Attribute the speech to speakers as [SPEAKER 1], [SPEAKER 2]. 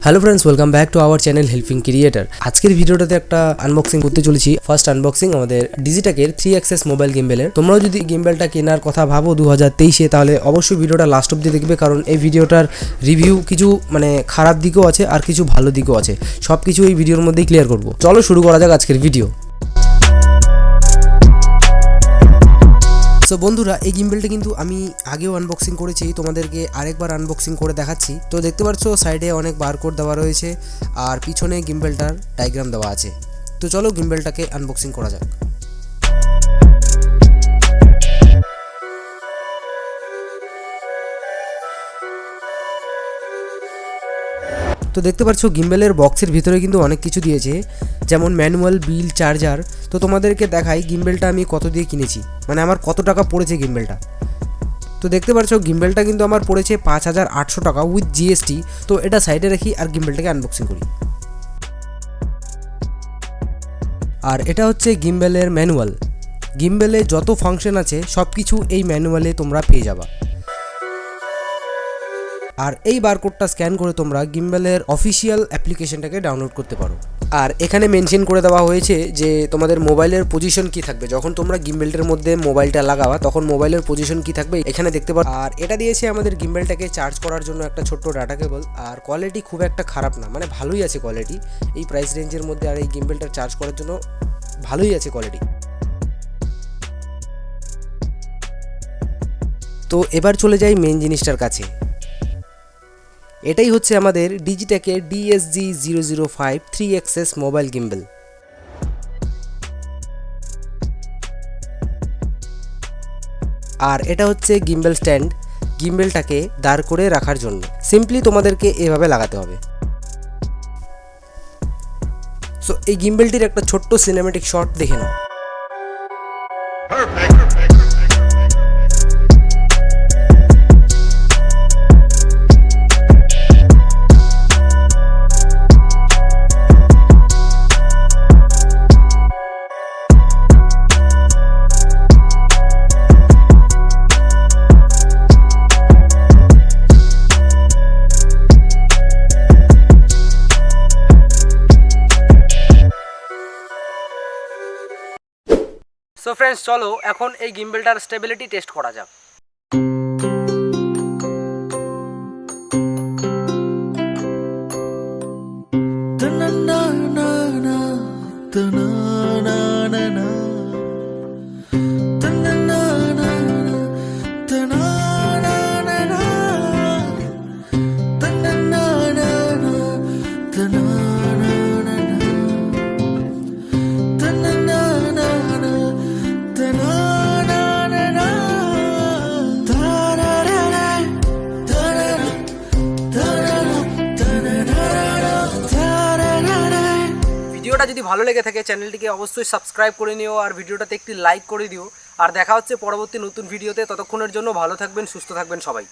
[SPEAKER 1] Hello friends, welcome back to our channel helping creator. আজকের ভিডিওটাতে একটা আনবক্সিং করতে চলেছি। ফার্স্ট আনবক্সিং আমাদের ডিজিটাকের 3 অ্যাক্সেস মোবাইল গিম্বেলের। তোমরাও যদি গিম্বেলটা কেনার কথা ভাবো 2023-এ, তাহলে অবশ্যই ভিডিওটা লাস্ট অবধি দেখবে, কারণ এই ভিডিওটার রিভিউ কিছু খারাপ দিকও আছে আর কিছু ভালো দিকও আছে। সব কিছু এই ভিডিওর মধ্যেই ক্লিয়ার করবো। চলো শুরু করা যাক আজকের ভিডিও। তো বন্ধুরা, এই গিম্বেলটা কিন্তু আমি আগেও আনবক্সিং করেছি, তোমাদেরকে আরেকবার আনবক্সিং করে দেখাচ্ছি। তো দেখতে পাচ্ছ সাইডে অনেক বারকোড দেওয়া রয়েছে আর পিছনে গিম্বেলটার ডায়াগ্রাম দেওয়া আছে। তো চলো গিম্বেলটাকে আনবক্সিং করা যাক। তো দেখতে পাচ্ছ গিম্বেলের বক্সের ভিতরে কিন্তু অনেক কিছু দিয়েছে, যেমন ম্যানুয়াল, বিল, চার্জার। তো তোমাদেরকে দেখাই গিম্বেলটা আমি কত দিয়ে কিনেছি, আমার কত টাকা পড়েছে গিম্বেলটা। তো দেখতে পাচ্ছ গিম্বেলটা কিন্তু আমার পড়েছে 5800 টাকা উইথ জিএসটি। তো এটা সাইডে রাখি আর গিম্বেলটাকে আনবক্সিং করি। আর এটা হচ্ছে গিম্বেলের ম্যানুয়াল। গিম্বেলে যত ফাংশন আছে সব কিছু এই ম্যানুয়ালে তোমরা পেয়ে যাবা। আর এই বারকোডটা স্ক্যান করে তোমরা গিম্বেলের অফিসিয়াল অ্যাপ্লিকেশনটাকে ডাউনলোড করতে পারো। আর এখানে মেনশন করে দেওয়া হয়েছে যে তোমাদের মোবাইলের পজিশন কি থাকবে, যখন তোমরা গিম্বেলটার মধ্যে মোবাইলটা লাগাবা তখন মোবাইলের পজিশন কি থাকবে এখানে দেখতে পারো। আর এটা দিয়েছে আমাদের গিম্বেলটাকে চার্জ করার জন্য একটা ছোট্ট ডাটা কেবল। আর কোয়ালিটি খুব একটা খারাপ না, ভালোই আছে কোয়ালিটি এই প্রাইস রেঞ্জের মধ্যে। আর এই গিম্বেলটা চার্জ করার জন্য ভালোই আছে কোয়ালিটি। তো এবার চলে যাই মেন জিনিসটার কাছে। এটাই হচ্ছে আমাদের ডিজিটাকের DSG005 3 অ্যাক্সেস মোবাইল গিম্বেল। আর এটা হচ্ছে গিম্বেল স্ট্যান্ড, গিম্বেলটাকে দাঁড় করে রাখার জন্য। সিম্পলি তোমাদেরকে এভাবে লাগাতে হবে। সো এই গিম্বেলটির একটা ছোট্ট সিনেম্যাটিক শট দেখে নাও। সো ফ্রেন্ডস, চলো এখন এই গিম্বেলটার স্টেবিলিটি টেস্ট করা যাক। ভিডিওটা যদি ভালো লেগে থাকে চ্যানেলটিকে অবশ্যই সাবস্ক্রাইব করে নিও আর ভিডিওটাতে একটি লাইক করে দিও। আর দেখা হচ্ছে পরবর্তী নতুন ভিডিওতে। ততক্ষণের জন্য ভালো থাকবেন, সুস্থ থাকবেন সবাই।